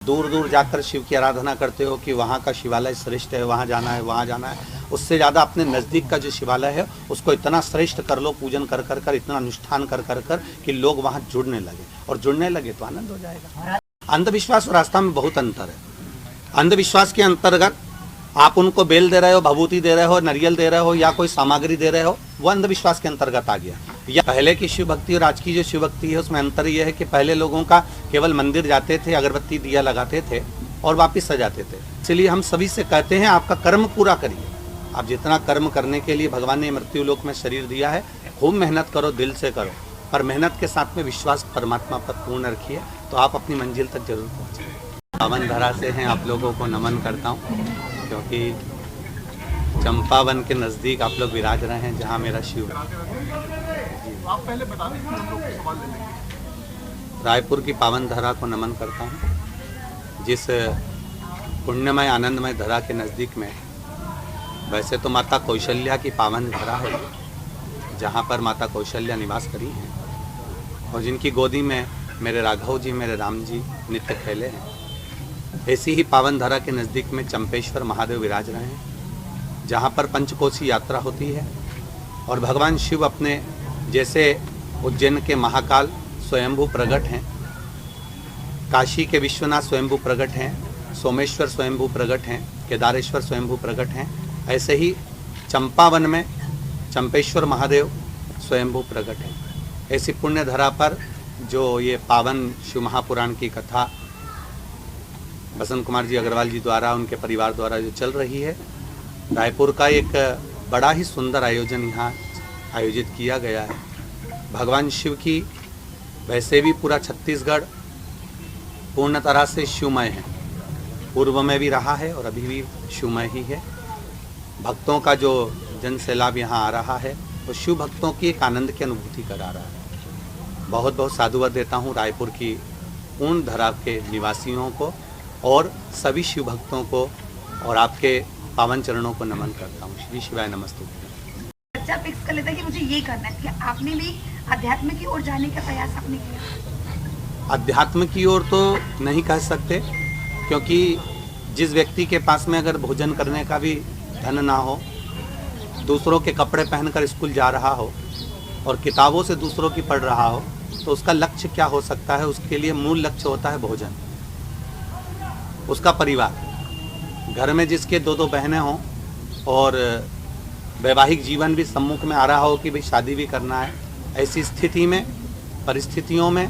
दूर दूर जाकर शिव की आराधना करते हो कि वहाँ का शिवालय श्रेष्ठ है, वहाँ जाना है, वहाँ जाना है। उससे ज़्यादा अपने नज़दीक का जो शिवालय है उसको इतना श्रेष्ठ कर लो, पूजन कर कर कर, इतना अनुष्ठान कर कर कर कि लोग वहाँ जुड़ने लगे, और जुड़ने लगे तो आनंद हो जाएगा। अंधविश्वास और आस्था में बहुत अंतर है। अंधविश्वास के अंतर्गत आप उनको बेल दे रहे हो, भभूति दे रहे हो, नारियल दे रहे हो या कोई सामग्री दे रहे हो, वो अंधविश्वास के अंतर्गत आ गया। या पहले की शिव भक्ति और आज की जो शिव भक्ति है उसमें अंतर यह है कि पहले लोगों का केवल मंदिर जाते थे, अगरबत्ती दिया लगाते थे और वापस सजाते थे। इसलिए हम सभी से कहते हैं आपका कर्म पूरा करिए। आप जितना कर्म करने के लिए भगवान ने मृत्यु लोक में शरीर दिया है, खूब मेहनत करो, दिल से करो, पर मेहनत के साथ में विश्वास परमात्मा पर पूर्ण रखिए, तो आप अपनी मंजिल तक जरूर पहुँचेंगे। पावन धरा से हैं आप लोगों को नमन करता हूँ, क्योंकि चंपावन के नज़दीक आप लोग विराज रहे हैं जहाँ मेरा शिव आप पहले बता दें, हम लोग सवाल ले लेंगे। रायपुर की पावन धरा को नमन करता हूँ, जिस पुण्यमय आनंदमय धरा के नज़दीक में वैसे तो माता कौशल्या की पावन धरा है, जहाँ पर माता कौशल्या निवास करी हैं और जिनकी गोदी में मेरे राघव जी, मेरे राम जी नित्य खेले हैं। ऐसी ही पावन धरा के नज़दीक में चंपेश्वर महादेव विराज रहे हैं, जहाँ पर पंचकोशी यात्रा होती है और भगवान शिव अपने जैसे उज्जैन के महाकाल स्वयंभू प्रकट हैं, काशी के विश्वनाथ स्वयंभू प्रकट हैं, सोमेश्वर स्वयंभू प्रकट हैं, केदारेश्वर स्वयंभू प्रकट हैं, ऐसे ही चंपावन में चंपेश्वर महादेव स्वयंभू प्रकट हैं। ऐसी पुण्य धरा पर जो ये पावन शिव महापुराण की कथा बसंत कुमार जी अग्रवाल जी द्वारा, उनके परिवार द्वारा जो चल रही है, रायपुर का एक बड़ा ही सुंदर आयोजन यहाँ आयोजित किया गया है। भगवान शिव की वैसे भी पूरा छत्तीसगढ़ पूर्ण तरह से शिवमय है, पूर्व में भी रहा है और अभी भी शिवमय ही है। भक्तों का जो जन सैलाब यहाँ आ रहा है वो शिव भक्तों की एक आनंद की अनुभूति करा रहा है। बहुत बहुत साधुवाद देता हूँ रायपुर की पूर्ण धरा के निवासियों को और सभी शिव भक्तों को, और आपके पावन चरणों को नमन करता हूँ। श्री शिवाय नमस्तु। बच्चा फिक्स कर लेता है कि मुझे ये करना है, क्या आपने भी अध्यात्म की ओर जाने का प्रयास आपने किया? अध्यात्म की ओर तो नहीं कह सकते, क्योंकि जिस व्यक्ति के पास में अगर भोजन करने का भी धन ना हो, दूसरों के कपड़े पहनकर स्कूल जा रहा हो और किताबों से दूसरों की पढ़ रहा हो, तो उसका लक्ष्य क्या हो सकता है? उसके लिए मूल लक्ष्य होता है भोजन, उसका परिवार। घर में जिसके दो दो बहनें हों और वैवाहिक जीवन भी सम्मुख में आ रहा हो कि भाई शादी भी करना है, ऐसी स्थिति में, परिस्थितियों में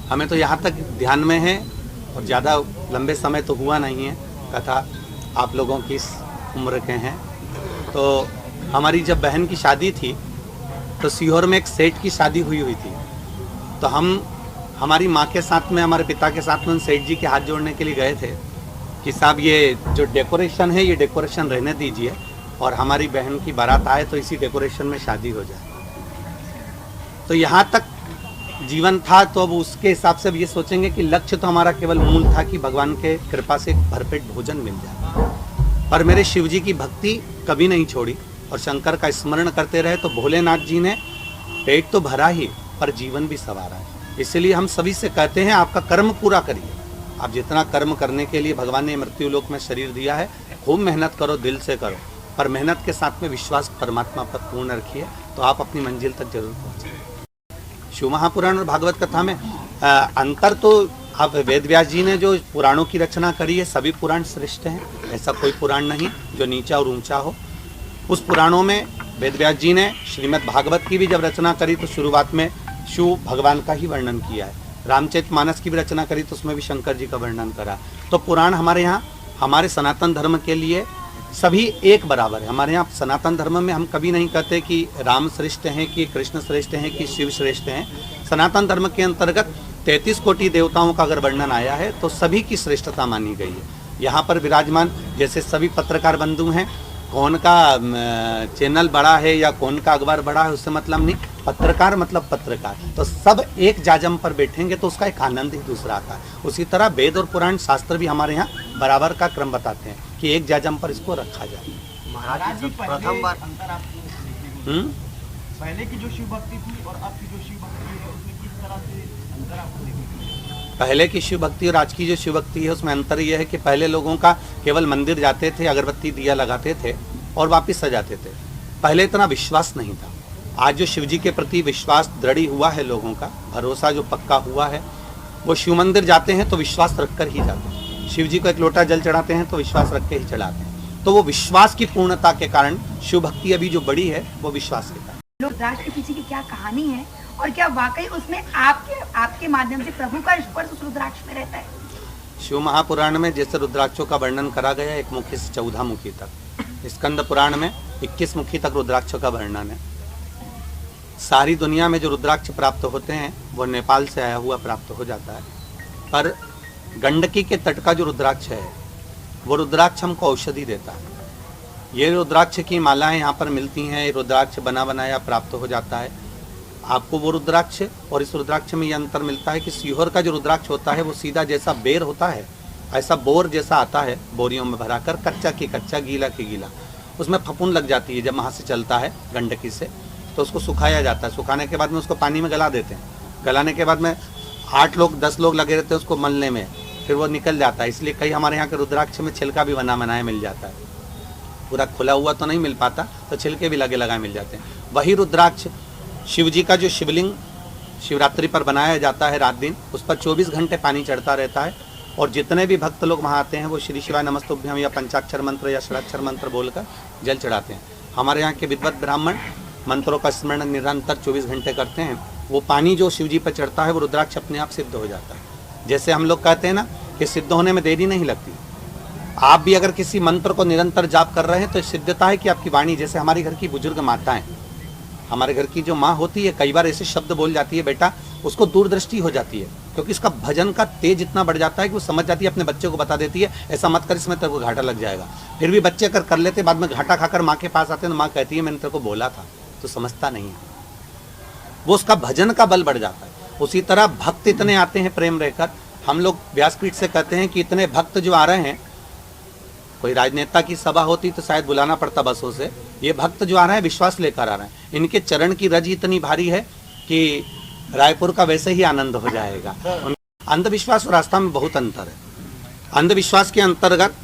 हमें तो यहाँ तक ध्यान में है, और ज़्यादा लंबे समय तो हुआ नहीं है कथा, आप लोगों की इस उम्र के हैं। तो हमारी जब बहन की शादी थी तो सीहोर में एक सेठ की शादी हुई थी, तो हम हमारी माँ के साथ में, हमारे पिता के साथ में उन सेठ जी के हाथ जोड़ने के लिए गए थे कि साहब ये जो डेकोरेशन है ये डेकोरेशन रहने दीजिए और हमारी बहन की बारात आए तो इसी डेकोरेशन में शादी हो जाए। तो यहाँ तक जीवन था, तो अब उसके हिसाब से अब ये सोचेंगे कि लक्ष्य तो हमारा केवल मूल था कि भगवान के कृपा से भरपेट भोजन मिल जाए, पर मेरे शिव जी की भक्ति कभी नहीं छोड़ी और शंकर का स्मरण करते रहे, तो भोलेनाथ जी ने पेट तो भरा ही पर जीवन भी संवारा है। इसलिए हम सभी से कहते हैं आपका कर्म पूरा करिए। आप जितना कर्म करने के लिए भगवान ने मृत्यु लोक में शरीर दिया है, खूब मेहनत करो, दिल से करो, पर मेहनत के साथ में विश्वास परमात्मा पर पूर्ण रखिए, तो आप अपनी मंजिल तक जरूर पहुँचेंगे। शिव महापुराण और भागवत कथा में अंतर तो, आप वेद व्यास जी ने जो पुराणों की रचना करी है, सभी पुराण श्रेष्ठ हैं, ऐसा कोई पुराण नहीं जो नीचा और ऊंचा हो। उस पुराणों में वेद व्यास जी ने श्रीमद् भागवत की भी जब रचना करी तो शुरुआत में शिव भगवान का ही वर्णन किया है। रामचरितमानस की भी रचना करी तो उसमें भी शंकर जी का वर्णन करा। तो पुराण हमारे यहाँ, हमारे सनातन धर्म के लिए सभी एक बराबर है। हमारे यहाँ सनातन धर्म में हम कभी नहीं कहते कि राम श्रेष्ठ हैं, कि कृष्ण श्रेष्ठ हैं, कि शिव श्रेष्ठ हैं। सनातन धर्म के अंतर्गत 33 कोटि देवताओं का अगर वर्णन आया है तो सभी की श्रेष्ठता मानी गई है। यहाँ पर विराजमान जैसे सभी पत्रकार बंधु हैं, कौन का चैनल बड़ा है या कौन का अखबार बड़ा है उससे मतलब नहीं, पत्रकार मतलब पत्रकार। तो सब एक जाजम पर बैठेंगे तो उसका एक आनंद ही दूसरा आता है। उसी तरह वेद और पुराण शास्त्र भी हमारे यहाँ बराबर का क्रम बताते हैं कि एक जाजम पर इसको रखा जाए। महाराज जी प्रथम बार पहले की जो शिव भक्ति थी और अब की जो शिव भक्ति है उसमें किस तरह से अंतर आपको देखने को मिला? पहले की शिव भक्ति और आज की जो शिव भक्ति है उसमें अंतर यह है कि पहले लोगों का केवल मंदिर जाते थे, अगरबत्ती दिया लगाते थे और वापस आ जाते थे। पहले इतना विश्वास नहीं था। आज जो शिव जी के प्रति विश्वास दृढ़ हुआ है, लोगों का भरोसा जो पक्का हुआ है, वो शिव मंदिर जाते हैं तो विश्वास रखकर ही जाते हैं। शिव जी को एक लोटा जल चढ़ाते हैं तो विश्वास रख के ही चढ़ाते हैं। तो वो विश्वास की पूर्णता के कारण शिव भक्ति अभी जो बड़ी है वो विश्वास के कारण। रुद्राक्ष के पीछे की क्या कहानी है और क्या वाकई उसमें आपके माध्यम से प्रभु का स्पर्श उस रुद्राक्ष में रहता है? शिव महापुराण में जैसे रुद्राक्षों का वर्णन करा गया 1 मुखी से 14 मुखी तक, स्कंद पुराण में 21 मुखी तक रुद्राक्षों का वर्णन है। सारी दुनिया में जो रुद्राक्ष प्राप्त होते हैं वो नेपाल से आया हुआ प्राप्त हो जाता है, पर गंडकी के तट का जो रुद्राक्ष है वो रुद्राक्ष हमको औषधि देता है। ये रुद्राक्ष की मालाएं यहाँ पर मिलती हैं, ये रुद्राक्ष बना बनाया प्राप्त हो जाता है आपको वो रुद्राक्ष। और इस रुद्राक्ष में ये अंतर मिलता है कि सीहोर का जो रुद्राक्ष होता है वो सीधा जैसा बेर होता है, ऐसा बोर जैसा आता है, बोरियों में भरा कर, कच्चा की कच्चा, गीला की गीला। उसमें फफूंद लग जाती है जब वहाँ से चलता है गंडकी से, तो उसको सुखाया जाता है। सुखाने के बाद में उसको पानी में गला देते हैं। गलाने के बाद में 8 लोग 10 लोग लगे रहते हैं उसको मलने में, फिर वो निकल जाता है। इसलिए कई हमारे यहाँ के रुद्राक्ष में छिलका भी बना बनाया मिल जाता है। पूरा खुला हुआ तो नहीं मिल पाता, तो छिलके भी लगे लगाए मिल जाते हैं। वही रुद्राक्ष शिव जी का जो शिवलिंग शिवरात्रि पर बनाया जाता है रात दिन, उस पर 24 घंटे पानी चढ़ता रहता है। और जितने भी भक्त लोग वहाँ आते हैं वो श्री शिवाय नमस्तुभ्यम या पंचाक्षर मंत्र या षडाक्षर मंत्र बोलकर जल चढ़ाते हैं। हमारे यहाँ के विद्वत ब्राह्मण मंत्रों का स्मरण निरंतर 24 घंटे करते हैं। वो पानी जो शिव जी पर चढ़ता है वो रुद्राक्ष अपने आप सिद्ध हो जाता है। जैसे हम लोग कहते हैं ना कि सिद्ध होने में देरी नहीं लगती। आप भी अगर किसी मंत्र को निरंतर जाप कर रहे हैं तो सिद्धता है कि आपकी वाणी, जैसे हमारी घर की बुजुर्ग माताएं, हमारे घर की जो माँ होती है, कई बार ऐसे शब्द बोल जाती है, बेटा उसको दूरदृष्टि हो जाती है, क्योंकि इसका भजन का तेज इतना बढ़ जाता है कि वो समझ जाती है, अपने बच्चे को बता देती है ऐसा मत कर, इसमें तेरे को घाटा लग जाएगा। फिर भी बच्चे अगर कर लेते, बाद में घाटा खाकर माँ के पास आते हैं तो माँ कहती है मैंने तेरे को बोला था, तो समझता नहीं है। वो उसका भजन का बल बढ़ जाता है। उसी तरह भक्त इतने आते हैं प्रेम रहकर, हम लोग व्यासपीठ से कहते हैं कि इतने भक्त जो आ रहे हैं, कोई राजनेता की सभा होती तो शायद बुलाना पड़ता बसों से, ये भक्त जो आ रहे हैं विश्वास लेकर आ रहे हैं। इनके चरण की रज इतनी भारी है कि रायपुर का वैसे ही आनंद हो जाएगा। अंधविश्वास और आस्था में बहुत अंतर है। अंधविश्वास के अंतर्गत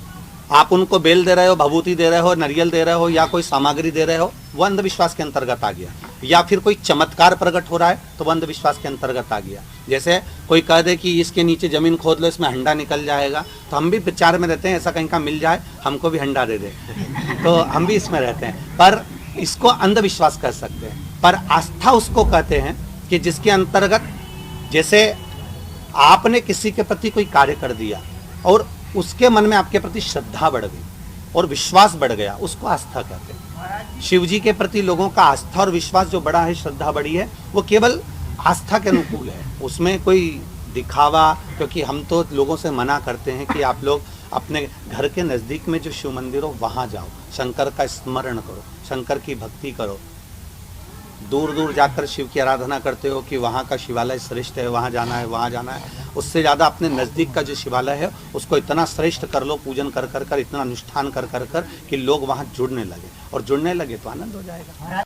आप उनको बेल दे रहे हो, भभूति दे रहे हो, नारियल दे रहे हो या कोई सामग्री दे रहे हो, वो अंधविश्वास के अंतर्गत आ गया। या फिर कोई चमत्कार प्रकट हो रहा है तो वो अंधविश्वास के अंतर्गत आ गया। जैसे कोई कह दे कि इसके नीचे जमीन खोद लो, इसमें हंडा निकल जाएगा, तो हम भी विचार में रहते हैं ऐसा कहीं का मिल जाए, हमको भी हंडा दे दे तो हम भी इसमें रहते हैं। पर इसको अंधविश्वास कह सकते हैं। पर आस्था उसको कहते हैं कि जिसके अंतर्गत जैसे आपने किसी के प्रति कोई कार्य कर दिया और उसके मन में आपके प्रति श्रद्धा बढ़ गई और विश्वास बढ़ गया, उसको आस्था कहते हैं। शिव जी के प्रति लोगों का आस्था और विश्वास जो बड़ा है, श्रद्धा बड़ी है, वो केवल आस्था के अनुकूल है, उसमें कोई दिखावा। क्योंकि हम तो लोगों से मना करते हैं कि आप लोग अपने घर के नज़दीक में जो शिव मंदिर हो वहाँ जाओ, शंकर का स्मरण करो, शंकर की भक्ति करो। दूर दूर जाकर शिव की आराधना करते हो कि वहाँ का शिवालय श्रेष्ठ है, वहाँ जाना है, वहाँ जाना है। उससे ज़्यादा अपने नज़दीक का जो शिवालय है उसको इतना श्रेष्ठ कर लो, पूजन कर कर कर, इतना अनुष्ठान कर कर कर कि लोग वहाँ जुड़ने लगे, और जुड़ने लगे तो आनंद हो जाएगा।